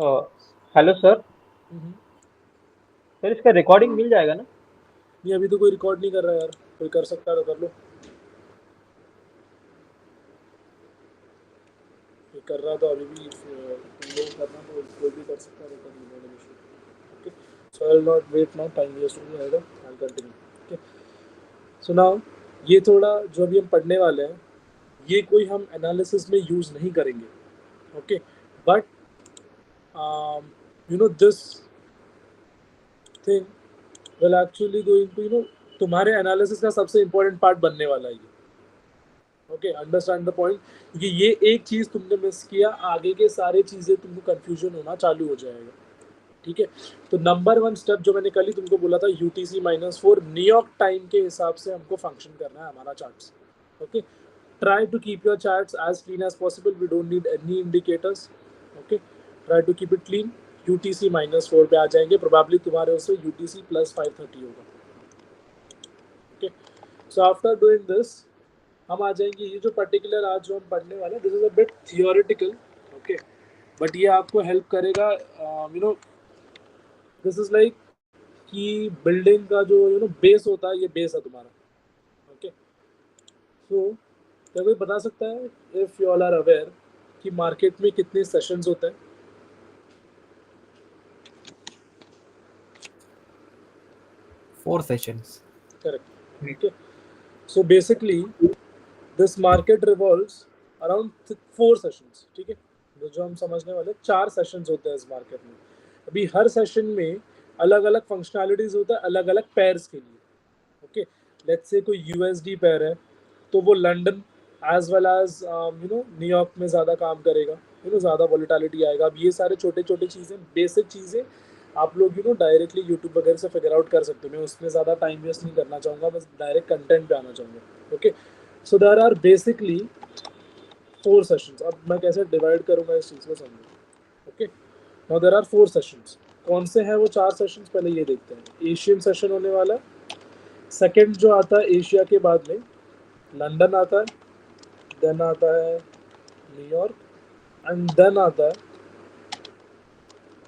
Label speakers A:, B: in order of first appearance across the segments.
A: Hello sir.
B: Hmm.
A: Sir इसका recording मिल जाएगा ना?
B: नहीं, अभी तो कोई रिकॉर्ड नहीं कर रहा यार। कोई कर सकता है तो कर लो। कोई कर रहा तो अभी भी तुम लोग करना तो कोई भी कर सकता है, रिकॉर्ड नहीं issue. Okay, so I will not wait now, time waste हो जाएगा। I will continue. Okay, so now ये थोड़ा जो अभी हम पढ़ने वाले हैं, ये कोई हम एनालिसिस में यूज़ नहीं करेंगे। Okay, but you know this thing will actually going to तुम्हारे एनालिसिस का सबसे इंपॉर्टेंट पार्ट बनने वाला है ये। ओके, अंडरस्टैंड द पॉइंट, क्योंकि ये एक चीज तुमने मिस किया, आगे के सारे चीजें तुमको कंफ्यूजन होना चालू हो जाएगा। ठीक है, तो नंबर वन स्टेप जो मैंने कल ही तुमको बोला था, UTC-4 न्यूयॉर्क टाइम के हिसाब से हमको फंक्शन करना है हमारा charts. Okay, try to keep your charts as clean as possible, we don't need any indicators. Okay, try to keep it clean. UTC-4 पे आ जाएंगे, प्रोबेबली तुम्हारे उससे UTC+530 होगा। Okay, so after doing this हम आ जाएंगे, ये जो पर्टिकुलर आज जो हम पढ़ने वाले हैं, this is a bit theoretical. Okay, but ये आपको हेल्प करेगा। दिस इज लाइक कि बिल्डिंग का जो बेस होता है, ये बेस है तुम्हारा। ओके, सो क्या कोई बता सकता है, if you all are aware, कि मार्केट में कितने सेशंस होते हैं?
C: 4 sessions.
B: Correct. Okay, so basically this market revolves around 4 sessions. ठीक है, जो हम समझने वाले 4 सेशंस होते हैं इस मार्केट में। अभी हर सेशन में अलग अलग फंक्शनैलिटीज होता है, अलग अलग पेयर्स के लिए। ओके, लेट्स से कोई यूएसडी पेयर है, तो वो London as well as New York में ज़्यादा काम करेगा, ज़्यादा वॉलिटिलिटी आएगा। अब ये सारे छोटे छोटे चीज़ें, बेसिक चीज़ें आप लोग डायरेक्टली यूट्यूब वगैरह से फिगर आउट कर सकते हो। मैं उसमें ज़्यादा टाइम वेस्ट नहीं करना चाहूँगा, बस डायरेक्ट कंटेंट पे आना चाहूँगा। Okay, so there are basically 4 sessions. अब मैं कैसे डिवाइड करूँगा इस चीज़ को समझो। Okay, now there are 4 sessions. कौन से हैं वो 4 सेशंस, पहले ये देखते हैं। एशियन सेशन होने वाला है। सेकंड जो आता है एशिया के बाद में, लंदन आता है, देन आता है न्यूयॉर्क, एंड देन आता है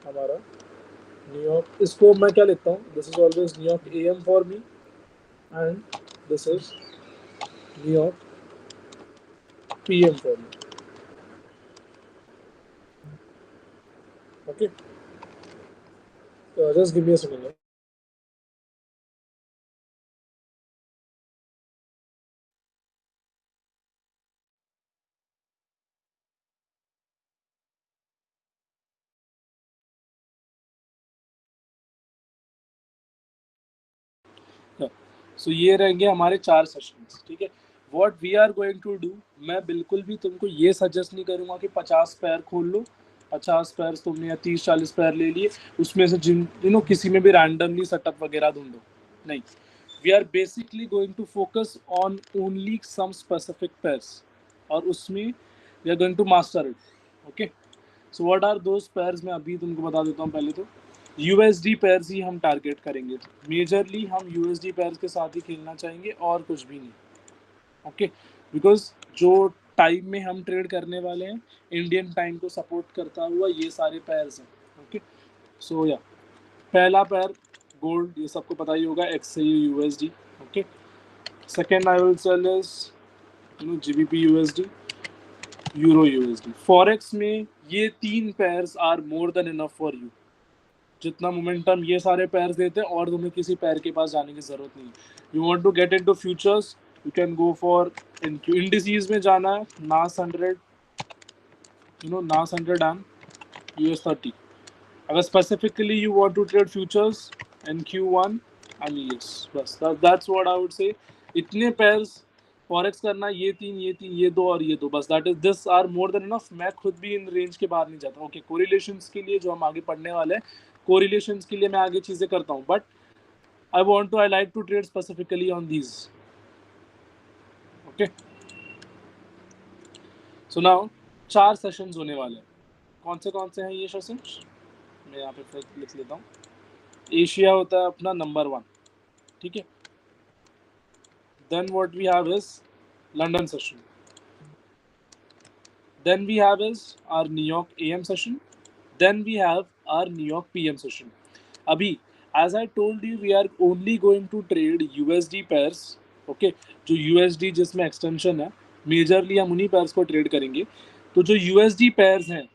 B: हमारा न्यूयॉर्क। इसको मैं क्या लिखता हूँ, this is always New York AM for me, and this is New York PM for me. Okay, just give me a second. So ये रहेंगे हमारे 4 सेशंस। ठीक है, what we are going to do, मैं बिल्कुल भी तुमको ये सजेस्ट नहीं करूँगा कि 50 पैर खोल लो, 50 पैर तुमने या 30-40 पैर ले लिए, उसमें से जिन किसी में भी रैंडमली सेटअप वगैरह ढूंढो। नहीं, we are basically going to focus on only some specific pairs, और उसमें we are going to master it. Okay, so what are those pairs, मैं अभी तुमको बता देता हूँ। पहले तो यूएसडी पैर्स ही हम टारगेट करेंगे। मेजरली हम यूएसडी पैर्स के साथ ही खेलना चाहेंगे, और कुछ भी नहीं। ओके, बिकॉज जो टाइम में हम ट्रेड करने वाले हैं, इंडियन टाइम को सपोर्ट करता हुआ ये सारे पैर्स हैं। ओके, सो या पहला पैर गोल्ड, ये सबको पता ही होगा, XAU USD। Okay, second I will sell is GBP USD, euro USD। Forex में ये 3 pairs are more than enough for you. जितना मोमेंटम ये सारे पैर्स देते हैं, और तुम्हें किसी पैर के पास जाने की जरूरत नहीं। You want to get into futures, you can go for indices में जाना है, नास 100, नास 100 एंड US30। अगर specifically you want to trade futures, NQ1 and ES, बस that's what I would say. इतने पैर्स फॉरेक्स करना, ये तीन ये दो और ये दो, बस that is this are more than enough. मैं खुद भी इन रेंज के बाहर नहीं जाता। ओके, कोरिलेशंस के लिए जो हम आगे पढ़ने वाले हैं, कोरिलेशंस के लिए मैं आगे चीजें करता हूँ, but I like to trade specifically on these. Okay, so now 4 sessions होने वाले हैं। कौन से हैं ये सेशंस, मैं यहाँ पे फिर लिख लेता हूँ। एशिया होता है अपना नंबर 1। ठीक है, then what we have is London session, then we have is our New York AM session, Then we have our New York PM session. अभी as I told you, we are only going to trade USD pairs. Okay, जो USD जिसमें extension है, majorly हम उन्हीं pairs को trade करेंगे. तो जो USD पेयर्स हैं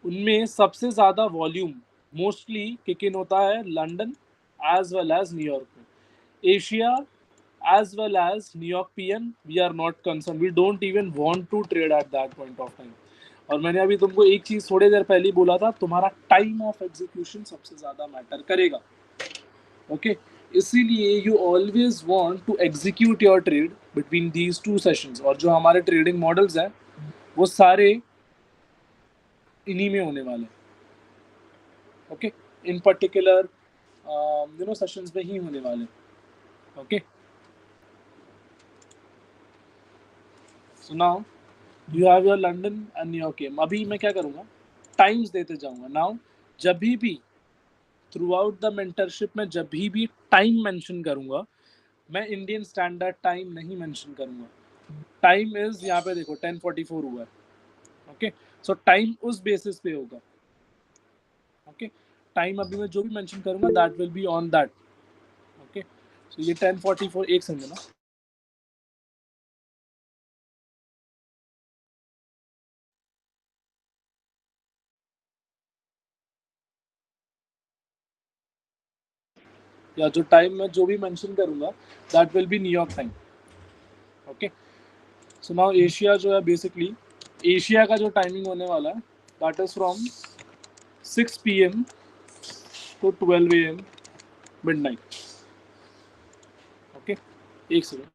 B: उनमें सबसे ज़्यादा वॉल्यूम मोस्टली किक इन होता है London as well as New York में. Asia as well as New York PM, we are not concerned. We don't even want to trade at that point of time. और मैंने अभी तुमको एक चीज थोड़ी देर पहले बोला था, तुम्हारा टाइम ऑफ एग्जीक्यूशन सबसे ज्यादा मैटर करेगा. ओके, इसीलिए you always want to execute your trade between these two sessions. और जो हमारे ट्रेडिंग मॉडल्स हैं वो सारे इन्हीं में होने वाले. ओके, इन पर्टिकुलर सेशंस में ही होने वाले. Okay, so now you have your London and New York game. अभी मैं क्या करूँगा, टाइम्स देते जाऊँगा. नाउ जब भी थ्रू आउट द मेंटरशिप में जब भी टाइम मेंशन करूँगा, मैं इंडियन स्टैंडर्ड टाइम नहीं मेंशन करूँगा. टाइम इज यहाँ पे देखो 10:44 हुआ है. ओके, सो टाइम उस बेसिस पे होगा. ओके, टाइम अभी मैं जो भी मेंशन करूँगा that will be on that. Okay, so ये 10:44 एक सेकंड ना. या जो टाइम मैं जो भी मेंशन करूँगा that will B New York time. Okay, so now Asia जो है बेसिकली एशिया का जो टाइमिंग होने वाला है that is from 6 PM to 12 AM midnight. Okay, एक second.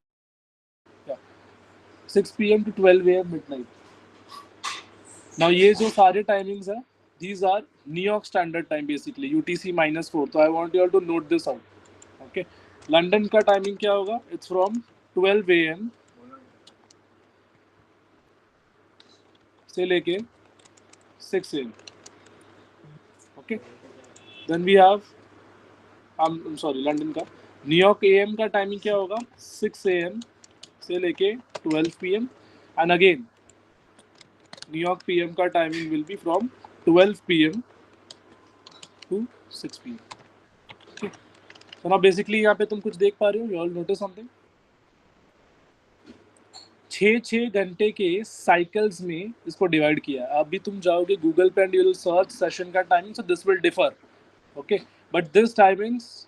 B: 6 PM to 12 AM midnight. Now ये जो सारे टाइमिंग्स है these are New York Standard Time basically UTC -4. तो I want you all to note this out. Okay, London का timing क्या होगा, it's from 12 AM से लेके 6 AM. Okay, then we have I'm sorry London का. New York AM का timing क्या होगा, 6 AM से लेके 12 PM and again New York PM का timing will be from 12 PM to 6 PM. Okay, so now basically यहाँ पे तुम कुछ देख पा रहे हो, you all notice something. 6 घंटे के साइकिल्स में इसको डिवाइड किया. अभी तुम जाओगे गूगल पे and you will search session का timing, so this will differ. Okay, but this timings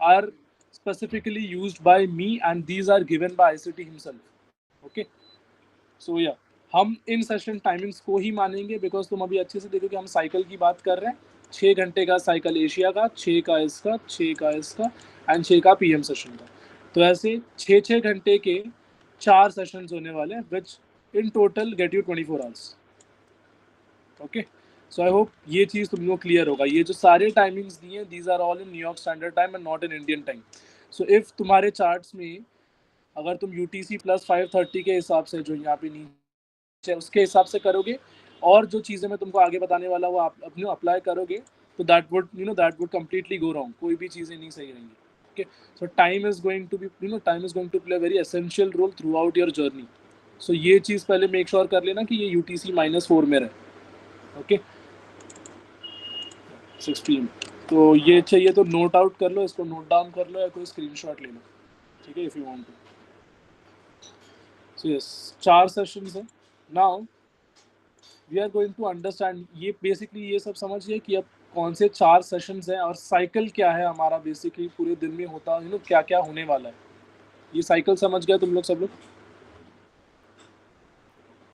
B: are specifically used by me and these are given by ICT himself. Okay, so या हम इन सेशन टाइमिंग्स को ही मानेंगे because तुम अभी अच्छे से देखो कि हम साइकिल की बात कर रहे हैं. 6 घंटे का साइकिल एशिया का, 6 का इसका, 6 का इसका एंड 6 का PM सेशन का. तो ऐसे 6 घंटे के 4 सेशंस होने वाले हैं which in total get you 24 hours. Okay, so I hope ये चीज़ तुम लोग क्लियर होगा. ये जो सारे टाइमिंग्स दिए हैं these are all in New York standard time and not in Indian time. So if तुम्हारे चार्ट्स में अगर तुम UTC + 5:30 के हिसाब से जो यहाँ पे नीचे उसके हिसाब से करोगे और जो चीज़ें मैं तुमको आगे बताने वाला वो आप अपने अप्लाई करोगे तो that would completely go wrong. कोई भी चीज़ें नहीं सही रहेंगी. Okay, so time is going to play a very essential role throughout your journey. So ये चीज़ पहले make sure कर लेना कि ये UTC -4 में रहे. Okay, 6 PM. तो ये चाहिए तो नोट आउट कर लो, इसको नोट डाउन कर लो या कोई स्क्रीनशॉट ले लो. ठीक है, if you want to. So yes, 4 sessions हैं. Now we are going to understand ये basically ये सब समझिए कि अब कौन से 4 सेशंस हैं और साइकिल क्या है हमारा बेसिकली पूरे दिन में होता है, क्या क्या होने वाला है. ये साइकिल समझ गया तुम लोग सब लोग.